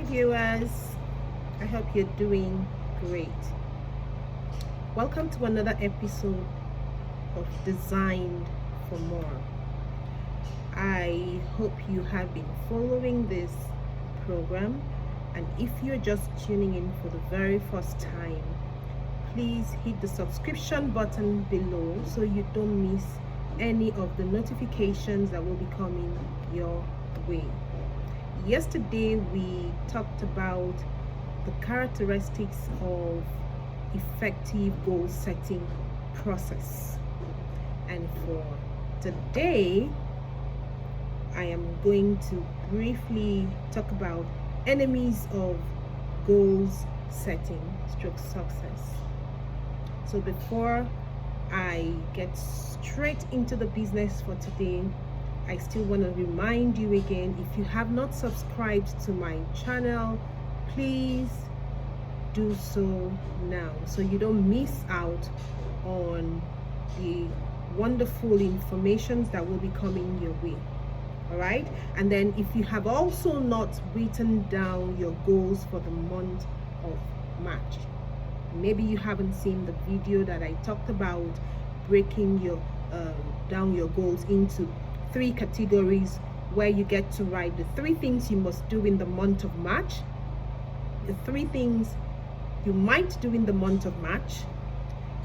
viewers, I hope you're doing great. Welcome to another episode of Designed for More. I hope you have been following this program, and if you're just tuning in for the very first time, please hit the subscription button below so you don't miss any of the notifications that will be coming your way. Yesterday we talked about the characteristics of effective goal setting process, and for today I am going to briefly talk about enemies of goals setting stroke success. So before I get straight into the business for today, I still want to remind you again, if you have not subscribed to my channel, please do so now so you don't miss out on the wonderful information that will be coming your way. All right, and then if you have also not written down your goals for the month of March, maybe you haven't seen the video that I talked about breaking your down your goals into 3 categories, where you get to write the 3 things you must do in the month of March, the 3 things you might do in the month of March,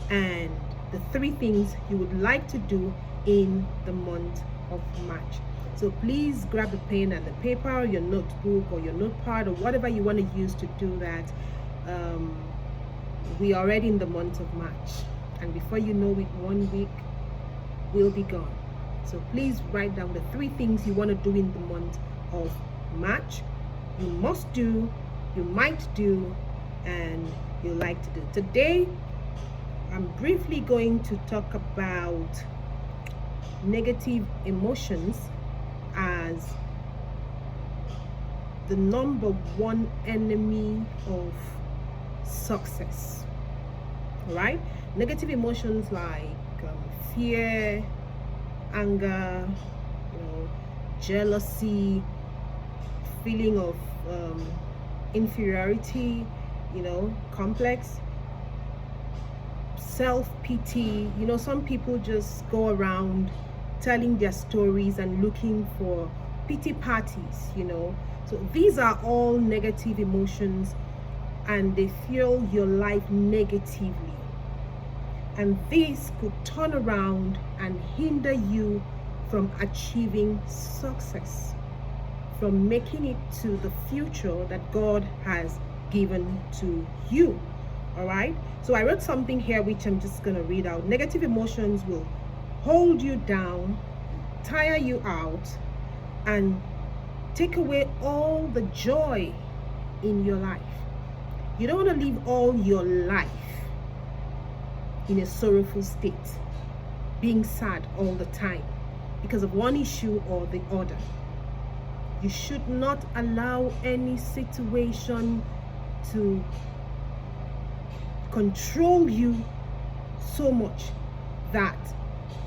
and the 3 things you would like to do in the month of March. So please grab a pen and a paper, or your notebook or your notepad, or whatever you want to use to do that. We are already in the month of March, and before you know it, 1 week will be gone. So please write down the 3 things you want to do in the month of March, you must do, you might do, and you like to do. Today, I'm briefly going to talk about negative emotions as the number 1 enemy of success. All right? Negative emotions like fear, anger, jealousy, feeling of inferiority, complex, self-pity. Some people just go around telling their stories and looking for pity parties. So these are all negative emotions, and they fuel your life negatively. And this could turn around and hinder you from achieving success, from making it to the future that God has given to you. All right? So I wrote something here which I'm just going to read out. Negative emotions will hold you down, tire you out, and take away all the joy in your life. You don't want to live all your life in a sorrowful state, being sad all the time because of one issue or the other. You should not allow any situation to control you so much that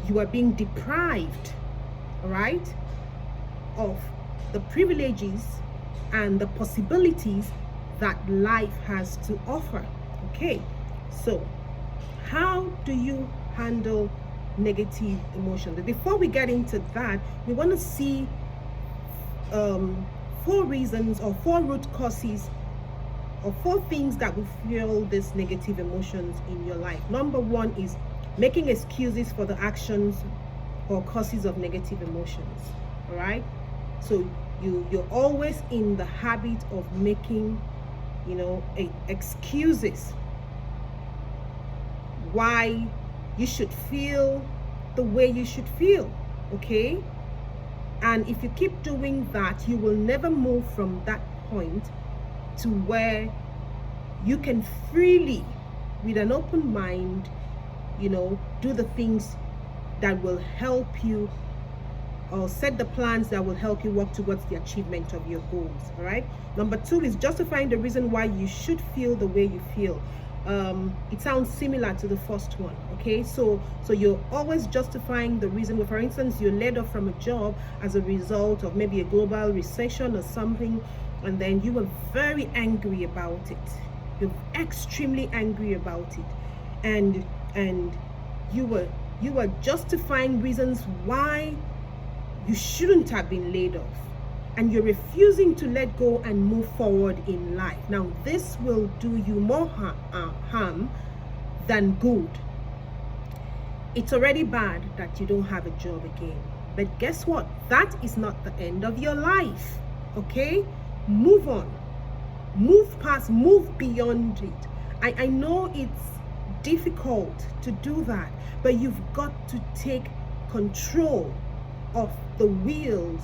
you are being deprived, all right, of the privileges and the possibilities that life has to offer. Okay, so how do you handle negative emotions? Before we get into that, we want to see 4 reasons or 4 root causes or 4 things that will fuel these negative emotions in your life. Number 1 is making excuses for the actions or causes of negative emotions. All right, so you're always in the habit of making excuses why you should feel the way you should feel. Okay, and if you keep doing that, you will never move from that point to where you can freely, with an open mind, do the things that will help you, or set the plans that will help you work towards the achievement of your goals. All right. Number 2 is justifying the reason why you should feel the way you feel. It sounds similar to the first one. Okay, so you're always justifying the reason. For instance, you're laid off from a job as a result of maybe a global recession or something, and then you were very angry about it. You're extremely angry about it, and you were justifying reasons why you shouldn't have been laid off, and you're refusing to let go and move forward in life. Now, this will do you more harm than good. It's already bad that you don't have a job again, but guess what? That is not the end of your life. Okay, move on, move past, move beyond it. I know it's difficult to do that, but you've got to take control of the wheels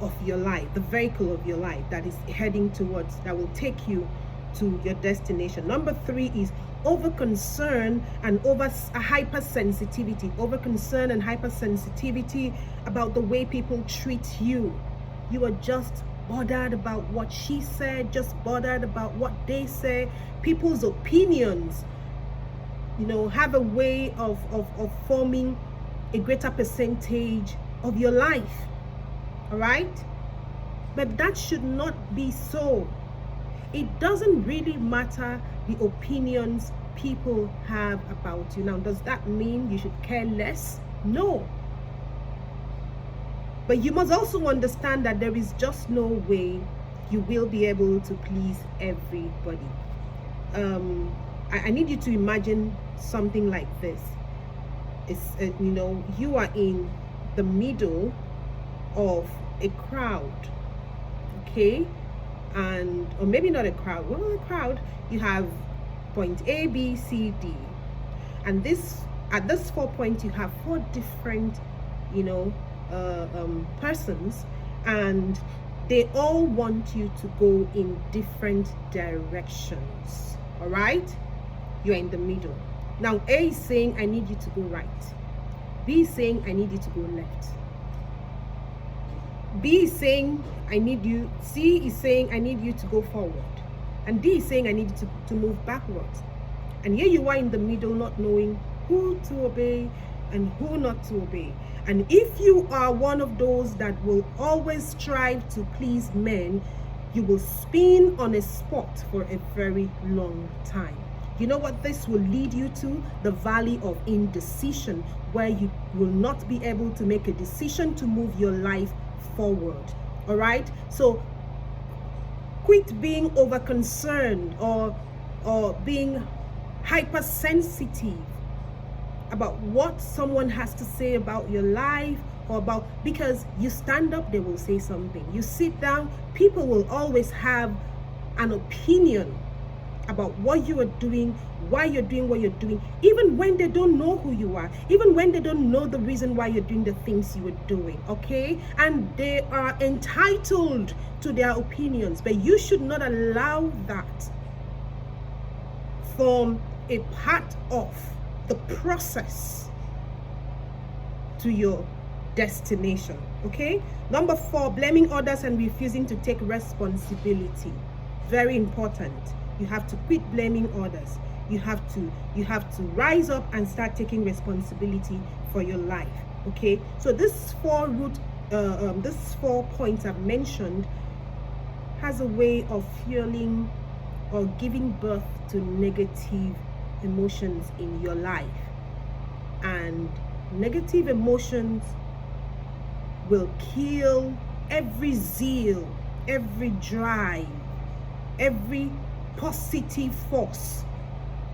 of your life, the vehicle of your life that is heading towards, that will take you to your destination. Number 3 is over concern and over hypersensitivity. Over concern and hypersensitivity about the way people treat you. You are just bothered about what she said, just bothered about what they say. People's opinions, you know, have a way of forming a greater percentage of your life. All right? But that should not be so. It doesn't really matter the opinions people have about you. Now, does that mean you should care less? No. But you must also understand that there is just no way you will be able to please everybody. I need you to imagine something like this. It's you know, you are in the middle of a crowd, okay, and or maybe not a crowd. Well, a crowd. You have point A, B, C, D, and at this 4 points you have 4 different, you know, persons, and they all want you to go in different directions. All right, you're in the middle. Now A is saying I need you to go right, B is saying I need you to go left, B is saying I need you, C is saying I need you to go forward, and D is saying I need you to move backwards. And here you are in the middle, not knowing who to obey and who not to obey. And if you are one of those that will always strive to please men, you will spin on a spot for a very long time. You know what this will lead you to? The valley of indecision, where you will not be able to make a decision to move your life forward. All right, so quit being over concerned or being hypersensitive about what someone has to say about your life, or about, because you stand up, they will say something. You sit down, people will always have an opinion about what you are doing, why you're doing what you're doing, even when they don't know who you are, even when they don't know the reason why you're doing the things you are doing, okay? And they are entitled to their opinions, but you should not allow that form a part of the process to your destination, okay? Number 4, blaming others and refusing to take responsibility. Very important. You have to quit blaming others. You have to rise up and start taking responsibility for your life, okay? So this 4 points I've mentioned has a way of fueling or giving birth to negative emotions in your life, and negative emotions will kill every zeal, every drive, every positive force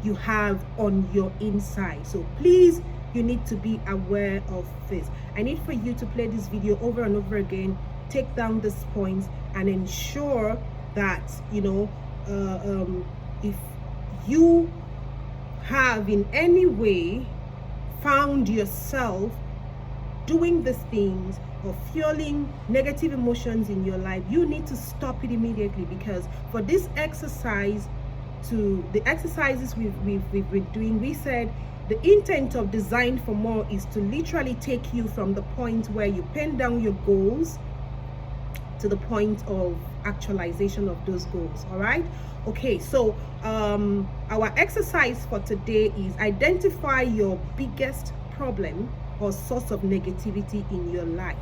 you have on your inside. So please, you need to be aware of this. I need for you to play this video over and over again, take down these points, and ensure that, you know, if you have in any way found yourself doing these things or fueling negative emotions in your life, you need to stop it immediately. Because for this exercise, to the exercises we've been doing, we said the intent of Design for More is to literally take you from the point where you pen down your goals to the point of actualization of those goals. All right, okay, so our exercise for today is identify your biggest problem or source of negativity in your life.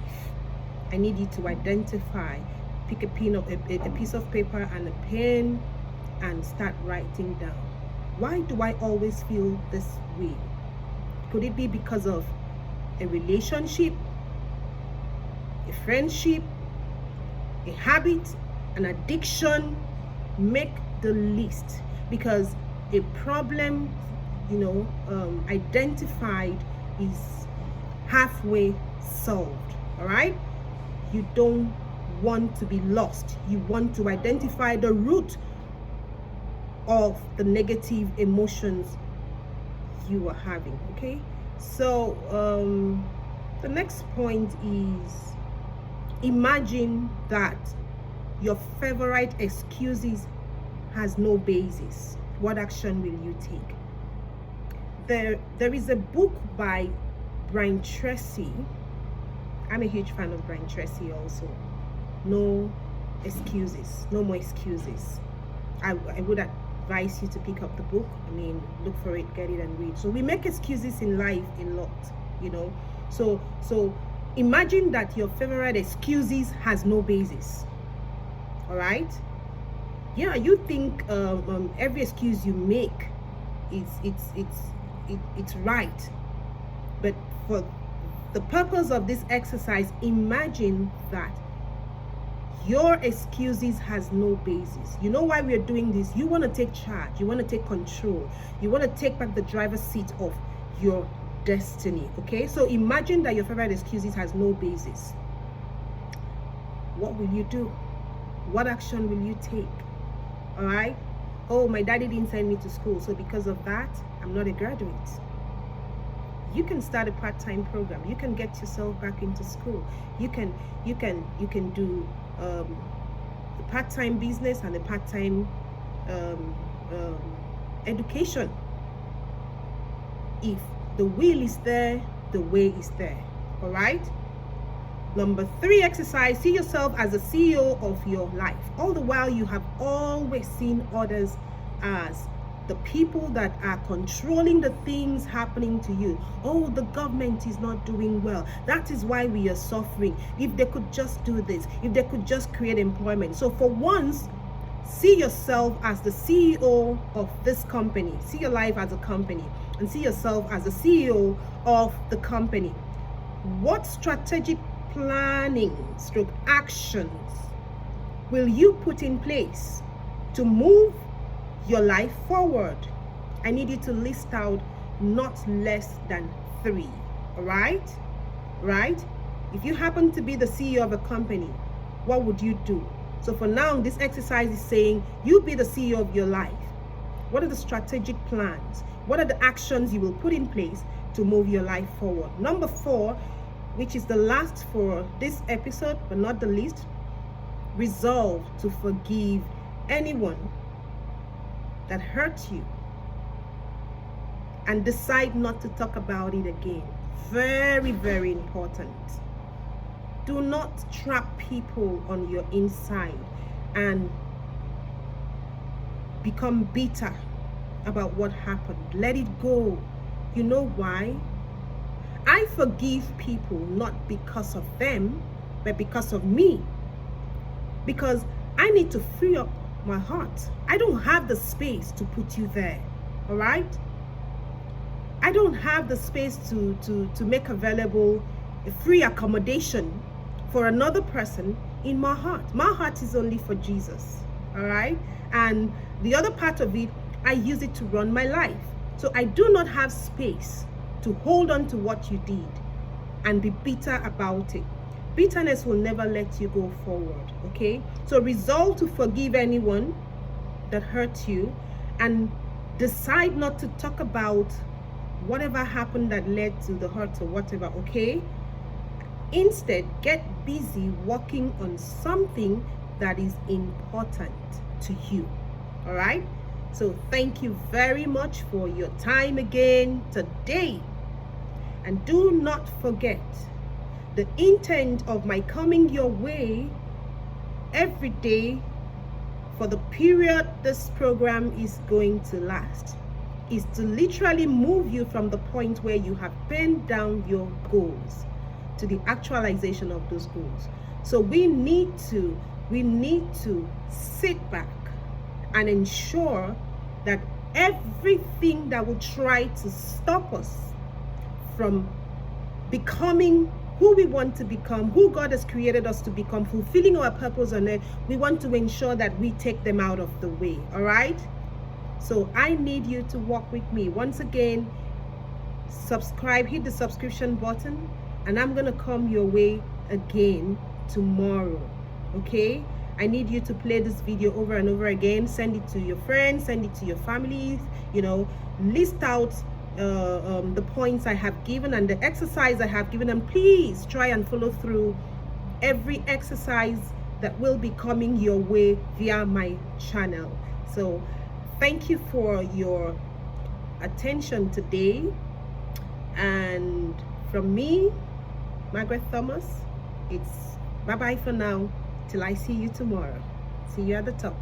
I need you to identify pick a piece of paper and a pen and start writing down. Why do I always feel this way? Could it be because of a relationship, a friendship, a habit, an addiction? Make the list, because a problem, identified is halfway solved. All right, you don't want to be lost. You want to identify the root of the negative emotions you are having. Okay, so the next point is, imagine that your favorite excuses has no basis. What action will you take? There is a book by Brian Tracy. I'm a huge fan of Brian Tracy also. No excuses, no more excuses. I would advise you to pick up the book. Look for it, get it and read. So we make excuses in life a lot, So imagine that your favorite excuses has no basis. All right? Yeah, you think every excuse you make it's right, but for the purpose of this exercise, imagine that your excuses has no basis. You know why we are doing this? You want to take charge. You want to take control. You want to take back the driver's seat of your destiny. Okay, so imagine that your favorite excuses has no basis. What will you do? What action will you take? All right. Oh, my daddy didn't send me to school, so because of that, I'm not a graduate. You can start a part-time program. You can get yourself back into school. You can do the part-time business and the part-time education. If the will is there, the way is there. All right. Number 3 exercise, see yourself as the CEO of your life. All the while you have always seen others as the people that are controlling the things happening to you. Oh, the government is not doing well. That is why we are suffering. If they could just do this, if they could just create employment. So for once, see yourself as the CEO of this company. See your life as a company and see yourself as the CEO of the company. What strategic planning stroke actions will you put in place to move your life forward? I need you to list out not less than 3. All right? If you happen to be the CEO of a company, what would you do? So for now, this exercise is saying you be the CEO of your life. What are the strategic plans? What are the actions you will put in place to move your life forward? Number 4, which is the last for this episode, but not the least, resolve to forgive anyone that hurt you and decide not to talk about it again. Very, very important. Do not trap people on your inside and become bitter about what happened. Let it go. You know why? I forgive people not because of them, but because of me. Because I need to free up my heart. I don't have the space to put you there. All right? I don't have the space to make available a free accommodation for another person in my heart. My heart is only for Jesus. All right? And the other part of it, I use it to run my life. So I do not have space to hold on to what you did and be bitter about it. Bitterness will never let you go forward, okay? So resolve to forgive anyone that hurt you and decide not to talk about whatever happened that led to the hurt or whatever, okay? Instead, get busy working on something that is important to you, all right? So thank you very much for your time again today. And do not forget, the intent of my coming your way every day for the period this program is going to last is to literally move you from the point where you have pinned down your goals to the actualization of those goals. So we need to we need to sit back and ensure that everything that will try to stop us from becoming who we want to become, who God has created us to become, fulfilling our purpose on earth, we want to ensure that we take them out of the way. All right? So I need you to walk with me. Once again, subscribe, hit the subscription button, and I'm gonna come your way again tomorrow. Okay? I need you to play this video over and over again. Send it to your friends, send it to your families, you know, list out the points I have given and the exercise I have given, and please try and follow through every exercise that will be coming your way via my channel. So thank you for your attention today, and from me, Margaret Thomas, it's bye bye for now till I see you tomorrow. See you at the top.